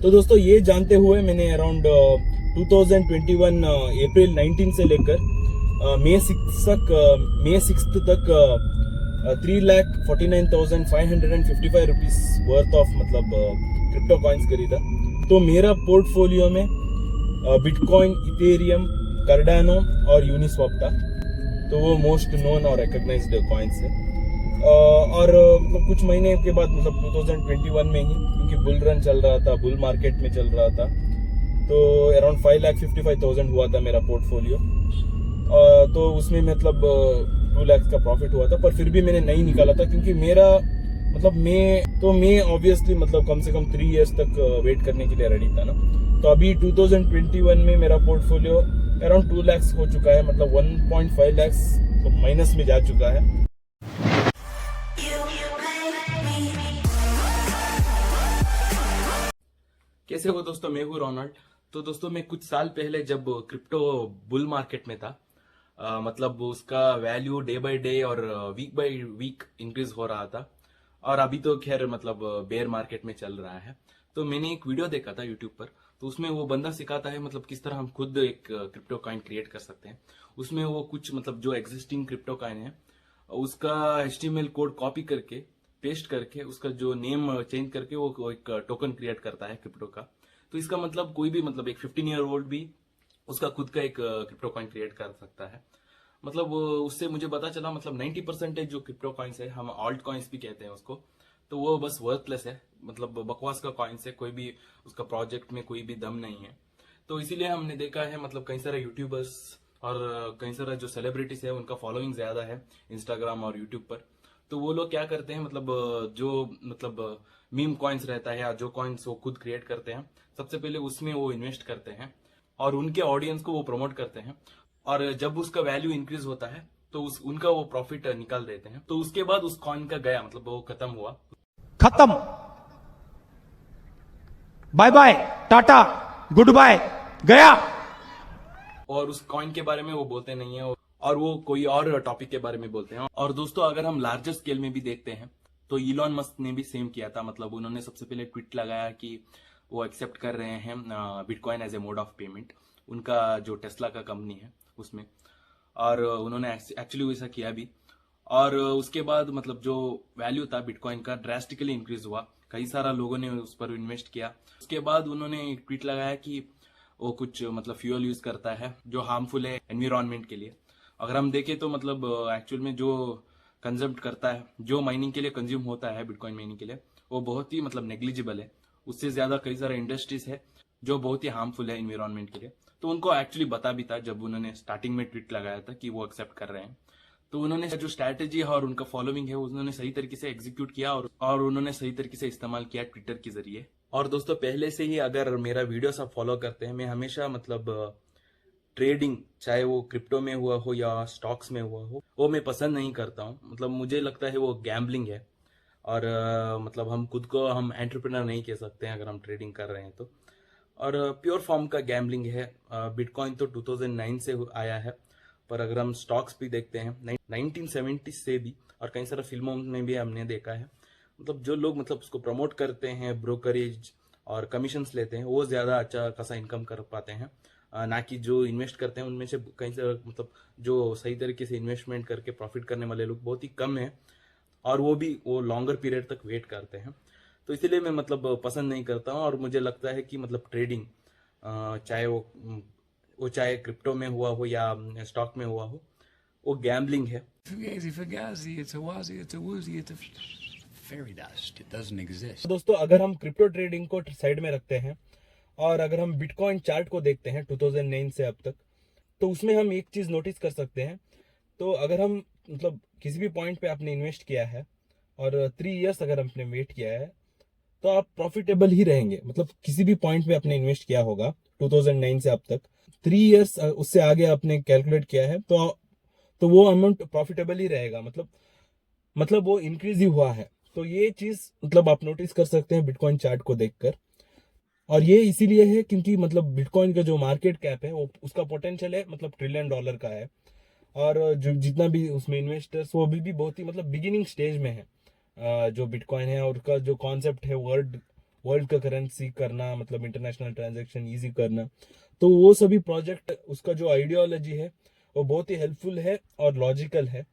तो दोस्तों ये जानते हुए मैंने अराउंड 2021 अप्रैल 19 से लेकर मई 6 तक 3,49,555 रुपीस वर्थ ऑफ मतलब क्रिप्टो कॉइन्स खरीदा। तो मेरा पोर्टफोलियो में बिटकॉइन, इथेरियम, कार्डानो और यूनिस्वैप था। तो वो मोस्ट नोन और रिकॉग्नाइज्ड कॉइन्स है। और मतलब कुछ महीने के बाद मतलब 2021 में ही, क्योंकि बुल रन चल रहा था, बुल मार्केट में चल रहा था, तो अराउंड 5,55,000 हुआ था मेरा पोर्टफोलियो। तो उसमें मतलब 2 लाख का प्रॉफिट हुआ था, पर फिर भी मैंने नहीं निकाला था क्योंकि मेरा मतलब मैं ऑब्वियसली मतलब कम से कम 3 इयर्स तक वेट करने के लिए रेडी था ना। तो अभी 2021 में मेरा पोर्टफोलियो अराउंड 2 लाख हो चुका है, मतलब 1.5 लाख माइनस में जा चुका है। कैसे हो दोस्तों, मैं हूँ रोनाल्ड। तो दोस्तों मैं कुछ साल पहले जब क्रिप्टो बुल मार्केट में था, मतलब उसका वैल्यू डे बाय डे और वीक बाय वीक इंक्रीज हो रहा था। और अभी तो खैर मतलब बेयर मार्केट में चल रहा है। तो मैंने एक वीडियो देखा था यूट्यूब पर, तो उसमें वो बंदा सिखाता है मतलब किस तरह हम खुद एक क्रिप्टो कॉइन क्रिएट कर सकते हैं। उसमें वो कुछ मतलब जो एग्जिस्टिंग क्रिप्टो कॉइन है उसका HTML कोड कॉपी करके पेस्ट करके उसका जो नेम चेंज करके वो एक टोकन क्रिएट करता है क्रिप्टो का। तो इसका मतलब कोई भी मतलब एक 15 ईयर ओल्ड भी उसका खुद का एक क्रिप्टो कॉइन क्रिएट कर सकता है। मतलब उससे मुझे पता चला मतलब 90% जो क्रिप्टो कॉइन्स है, हम ऑल्ट कॉइन्स भी कहते हैं उसको, तो वो बस वर्थलेस है, मतलब बकवास का कॉइन्स है, कोई भी उसका प्रोजेक्ट में कोई भी दम नहीं है। तो इसीलिए हमने देखा है मतलब कई सारे यूट्यूबर्स और कई सारे जो सेलिब्रिटीज है उनका फॉलोइंग ज्यादा है इंस्टाग्राम और यूट्यूब पर। तो वो लोग क्या करते हैं मतलब जो मतलब मीम कॉइन्स रहता है या जो कॉइन्स वो खुद क्रिएट करते हैं, सबसे पहले उसमें वो इन्वेस्ट करते हैं और उनके ऑडियंस को वो प्रमोट करते हैं। और जब उसका वैल्यू इंक्रीज होता है तो उनका वो प्रॉफिट निकाल देते हैं। तो उसके बाद उस कॉइन का गया मतलब वो खत्म हुआ, खत्म, bye bye, tata, good bye, गया। और उस कॉइन के बारे में वो बोलते नहीं है और वो कोई और टॉपिक के बारे में बोलते हैं। और दोस्तों अगर हम लार्जर स्केल में भी देखते हैं तो इलॉन मस्क ने भी सेम किया था। मतलब उन्होंने सबसे पहले ट्वीट लगाया कि वो एक्सेप्ट कर रहे हैं bitcoin as a mode of payment, उनका जो टेस्ला का कंपनी है उसमें। और उन्होंने एक्चुअली वैसा किया भी। और उसके बाद मतलब जो वैल्यू था बिटकॉइन का ड्रास्टिकली इंक्रीज हुआ, कई सारा लोगों ने उस पर इन्वेस्ट किया। उसके बाद उन्होंने एक ट्वीट लगाया कि वो कुछ मतलब फ्यूल यूज करता है जो हार्मफुल है एनवायरमेंट के लिए। अगर हम देखें तो मतलब एक्चुअल में जो कंज्यूम करता है, जो माइनिंग के लिए कंज्यूम होता है बिटकॉइन माइनिंग के लिए, वो बहुत ही मतलब नेग्लिजिबल है। उससे ज्यादा कई सारे इंडस्ट्रीज है जो बहुत ही हार्मफुल है एनवायरमेंट के लिए। तो उनको एक्चुअली बता भी था जब उन्होंने स्टार्टिंग में ट्वीट लगाया था कि वो एक्सेप्ट कर रहे हैं। तो उन्होंने जो स्ट्रैटेजी है और उनका फॉलोइंग है उन्होंने सही तरीके से एग्जीक्यूट किया और उन्होंने सही तरीके से इस्तेमाल किया ट्विटर के जरिए। और दोस्तों पहले से ही अगर मेरा वीडियो सब फॉलो करते हैं, मैं हमेशा मतलब ट्रेडिंग चाहे वो क्रिप्टो में हुआ हो या स्टॉक्स में हुआ हो वो मैं पसंद नहीं करता हूँ। मतलब मुझे लगता है वो गैम्बलिंग है। और मतलब हम खुद को हम एंटरप्रेन्योर नहीं कह सकते हैं अगर हम ट्रेडिंग कर रहे हैं तो। और प्योर फॉर्म का गैम्बलिंग है। बिटकॉइन तो 2009 से आया है, पर अगर हम स्टॉक्स भी देखते हैं 1970 से भी, और कई सारे फिल्मों में भी हमने देखा है मतलब जो लोग मतलब उसको प्रमोट करते हैं, ब्रोकरेज और कमीशंस लेते हैं, वो ज्यादा अच्छा खासा इनकम कर पाते हैं। ना कि जो इन्वेस्ट करते हैं उनमें से कहीं से मतलब जो सही तरीके से इन्वेस्टमेंट करके प्रॉफिट करने वाले लोग बहुत ही कम है। और वो लॉन्गर पीरियड तक वेट करते हैं। तो इसीलिए मैं मतलब पसंद नहीं करता हूँ। और मुझे लगता है कि मतलब ट्रेडिंग चाहे वो चाहे क्रिप्टो में हुआ हो या स्टॉक में हुआ हो, वो गैम्बलिंग है। Fugazi, fugazi, it's a wazi, it's a woozy, it's a fairy dust. It doesn't exist. दोस्तों अगर हम क्रिप्टो ट्रेडिंग को साइड में रखते हैं और अगर हम बिटकॉइन चार्ट को देखते हैं 2009 से अब तक, तो उसमें हम एक चीज नोटिस कर सकते हैं। तो अगर हम मतलब किसी भी पॉइंट पे आपने इन्वेस्ट किया है और 3 इयर्स अगर आपने वेट किया है, तो आप प्रॉफिटेबल ही रहेंगे। मतलब किसी भी पॉइंट पे आपने इन्वेस्ट किया होगा 2009 से अब तक, 3 इयर्स उससे आगे आपने कैलकुलेट किया है, तो वो अमाउंट प्रॉफिटेबल ही रहेगा। मतलब वो इंक्रीज ही हुआ है। तो ये चीज मतलब आप नोटिस कर सकते हैं बिटकॉइन चार्ट को देखकर। और ये इसीलिए है क्योंकि मतलब बिटकॉइन का जो मार्केट कैप है वो उसका पोटेंशियल है मतलब $1 ट्रिलियन का है। और जो जितना भी उसमें इन्वेस्टर्स, वो अभी भी बहुत ही मतलब बिगिनिंग स्टेज में है। जो बिटकॉइन है और उसका जो कॉन्सेप्ट है वर्ल्ड का करेंसी करना, मतलब इंटरनेशनल ट्रांजैक्शन इजी करना, तो वो सभी प्रोजेक्ट, उसका जो आइडियोलॉजी है वो बहुत ही हेल्पफुल है और लॉजिकल है।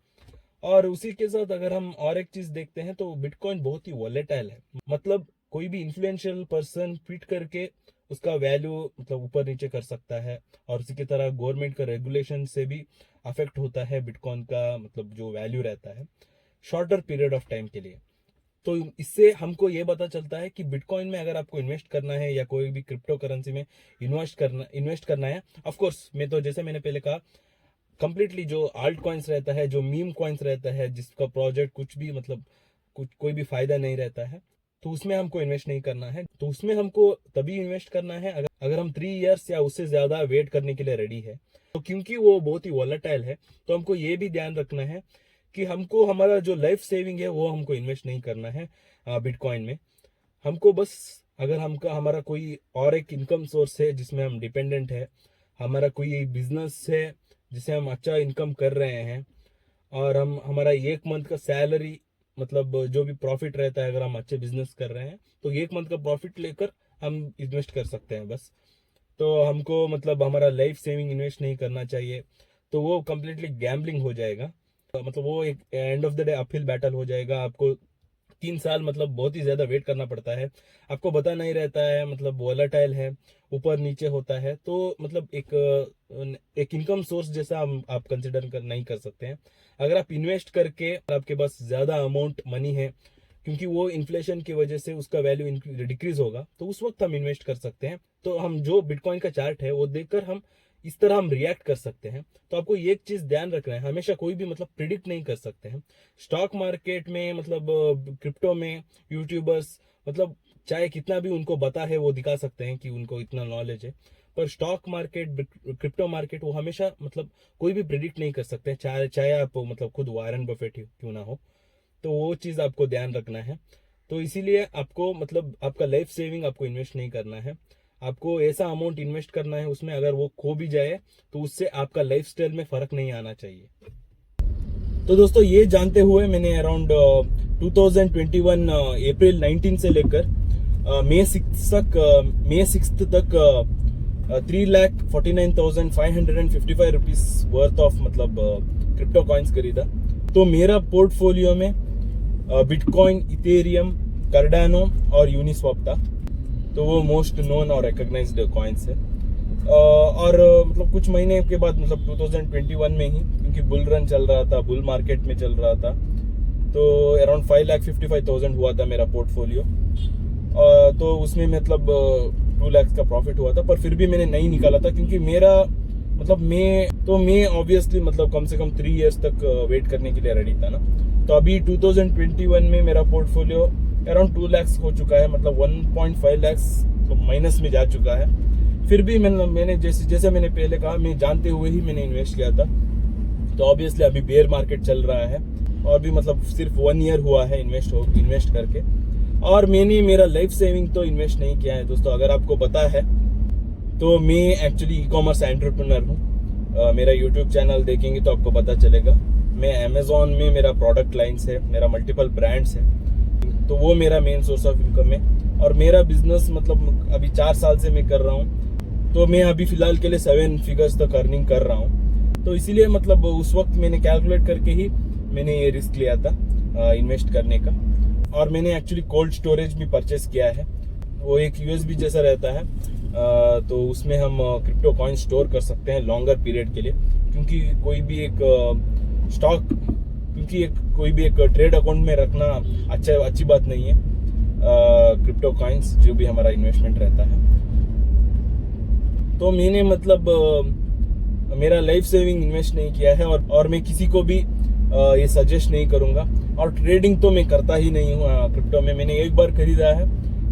और उसी के साथ अगर हम और एक चीज देखते हैं तो बिटकॉइन बहुत ही वॉलेटाइल है, मतलब कोई भी इन्फ्लुएंशियल पर्सन ट्वीट करके उसका वैल्यू मतलब ऊपर नीचे कर सकता है, और उसी की तरह गवर्नमेंट का रेगुलेशन से भी अफेक्ट होता है बिटकॉइन का मतलब जो वैल्यू रहता है शॉर्टर पीरियड ऑफ टाइम के लिए। तो इससे हमको ये पता चलता है कि बिटकॉइन में अगर आपको इन्वेस्ट करना है या कोई भी क्रिप्टो करेंसी में इन्वेस्ट करना है, ऑफ कोर्स मैं तो जैसे मैंने पहले कहा कंप्लीटली जो आल्ट कॉइन्स रहता है, जो मीम कॉइन्स रहता है, जिसका प्रोजेक्ट कुछ भी मतलब कोई भी फायदा नहीं रहता है, तो उसमें हमको इन्वेस्ट नहीं करना है। तो उसमें हमको तभी इन्वेस्ट करना है अगर हम 3 इयर्स या उससे ज्यादा वेट करने के लिए रेडी है। तो क्योंकि वो बहुत ही वॉलेटाइल है तो हमको ये भी ध्यान रखना है कि हमको हमारा जो लाइफ सेविंग है वो हमको इन्वेस्ट नहीं करना है बिटकॉइन में। हमको बस अगर हमारा कोई और एक इनकम सोर्स है जिसमें हम डिपेंडेंट है, हमारा कोई बिजनेस है जिसे हम अच्छा इनकम कर रहे हैं, और हमारा 1 मंथ का सैलरी मतलब जो भी प्रॉफिट रहता है, अगर हम अच्छे बिजनेस कर रहे हैं तो 1 मंथ का प्रॉफिट लेकर हम इन्वेस्ट कर सकते हैं बस। तो हमको मतलब हमारा लाइफ सेविंग इन्वेस्ट नहीं करना चाहिए, तो वो कम्प्लीटली गैम्बलिंग हो जाएगा, मतलब वो एक end of the day uphill battle हो जाएगा। आपको 3 साल मतलब बहुत ही ज्यादा वेट करना पड़ता है, आपको पता नहीं रहता है, मतलब वॉलेटाइल है, ऊपर नीचे होता है, तो मतलब एक इनकम सोर्स जैसा आप कंसिडर नहीं कर सकते हैं। अगर आप इन्वेस्ट करके आपके पास ज्यादा अमाउंट मनी है, क्योंकि वो इन्फ्लेशन की वजह से उसका वैल्यू डिक्रीज होगा, तो उस वक्त हम इन्वेस्ट कर सकते हैं। तो हम जो बिटकॉइन का चार्ट है वो देखकर हम इस तरह हम रिएक्ट कर सकते हैं। तो आपको एक चीज ध्यान रखना है, हमेशा कोई भी मतलब प्रिडिक्ट नहीं कर सकते हैं। स्टॉक मार्केट में मतलब क्रिप्टो में यूट्यूबर्स मतलब चाहे कितना भी उनको बता है वो दिखा सकते हैं कि उनको इतना नॉलेज है, पर स्टॉक मार्केट क्रिप्टो मार्केट वो हमेशा मतलब कोई भी प्रिडिक्ट नहीं कर सकते, चाहे आप मतलब खुद वारन बफेट क्यों ना हो। तो वो चीज आपको ध्यान रखना है। तो इसीलिए आपको मतलब आपका लाइफ सेविंग आपको इन्वेस्ट नहीं करना है, आपको ऐसा अमाउंट इन्वेस्ट करना है उसमें अगर वो खो भी जाए तो उससे आपका लाइफस्टाइल में फर्क नहीं आना चाहिए। तो दोस्तों ये जानते हुए मैंने अराउंड 2021 अप्रैल 19 से लेकर मई 6 तक 3,49,555 रुपीज वर्थ ऑफ मतलब क्रिप्टो कॉइन्स खरीदा। तो मेरा पोर्टफोलियो में बिटकॉइन, इथेरियम, कार्डानो और यूनिस्वैप था। तो वो मोस्ट नोन और रिकॉग्नाइज्ड कॉइन्स है। और मतलब कुछ महीने के बाद मतलब 2021 में ही, क्योंकि बुल रन चल रहा था, बुल मार्केट में चल रहा था, तो अराउंड 5,55,000 हुआ था मेरा पोर्टफोलियो। तो उसमें मतलब 2 लाख का प्रॉफिट हुआ था, पर फिर भी मैंने नहीं निकाला था क्योंकि मेरा मतलब मैं ऑब्वियसली मतलब कम से कम 3 इयर्स तक वेट करने के लिए रेडी था ना। तो अभी 2021 में मेरा पोर्टफोलियो अराउंड 2 लाख हो चुका है, मतलब 1.5 लाख माइनस में जा चुका है। फिर भी मैंने जैसे मैंने पहले कहा, मैं जानते हुए ही मैंने इन्वेस्ट किया था। तो ऑब्वियसली अभी बेयर मार्केट चल रहा है और भी मतलब सिर्फ 1 ईयर हुआ है इन्वेस्ट करके, और मैंने मेरा लाइफ सेविंग तो इन्वेस्ट नहीं किया है दोस्तों। अगर आपको पता है तो मैं एक्चुअली ई-कॉमर्स एंटरप्रेन्योर हूँ। मेरा यूट्यूब चैनल देखेंगे तो आपको पता चलेगा। मैं अमेजोन में मेरा प्रोडक्ट लाइन्स है, मेरा मल्टीपल ब्रांड्स है, तो वो मेरा मेन सोर्स ऑफ इनकम है। और मेरा बिजनेस मतलब अभी 4 साल से मैं कर रहा हूँ, तो मैं अभी फिलहाल के लिए 7 फिगर्स तक अर्निंग कर रहा हूँ। तो इसीलिए मतलब उस वक्त मैंने कैलकुलेट करके ही मैंने ये रिस्क लिया था इन्वेस्ट करने का। और मैंने एक्चुअली कोल्ड स्टोरेज भी परचेस किया है, वो एक यूएसबी जैसा रहता है, तो उसमें हम क्रिप्टो कॉइन स्टोर कर सकते हैं लॉन्गर पीरियड के लिए, क्योंकि कोई भी एक ट्रेड अकाउंट में रखना अच्छी बात नहीं है क्रिप्टो कॉइन्स, जो भी हमारा इन्वेस्टमेंट रहता है। तो मैंने मतलब मेरा लाइफ सेविंग इन्वेस्ट नहीं किया है, और मैं किसी को भी ये सजेस्ट नहीं करूंगा। और ट्रेडिंग तो मैं करता ही नहीं हूँ क्रिप्टो में। मैंने एक बार खरीदा है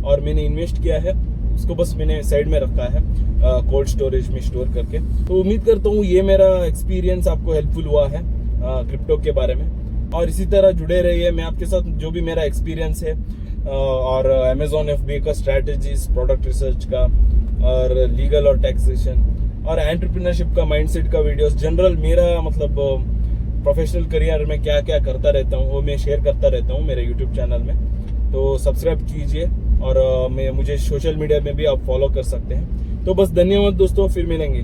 और मैंने इन्वेस्ट किया है, उसको बस मैंने साइड में रखा है कोल्ड स्टोरेज में स्टोर करके। तो उम्मीद करता हूँ ये मेरा एक्सपीरियंस आपको हेल्पफुल हुआ है क्रिप्टो के बारे में। और इसी तरह जुड़े रहिए, मैं आपके साथ जो भी मेरा एक्सपीरियंस है और अमेजोन FBA का स्ट्रैटेजीज, प्रोडक्ट रिसर्च का, और लीगल और टैक्सेशन और एंटरप्रेन्योरशिप का माइंडसेट का वीडियोस, जनरल मेरा मतलब प्रोफेशनल करियर में क्या क्या करता रहता हूँ वो मैं शेयर करता रहता हूँ मेरे यूट्यूब चैनल में। तो सब्सक्राइब कीजिए और मुझे सोशल मीडिया में भी आप फॉलो कर सकते हैं। तो बस धन्यवाद दोस्तों, फिर मिलेंगे।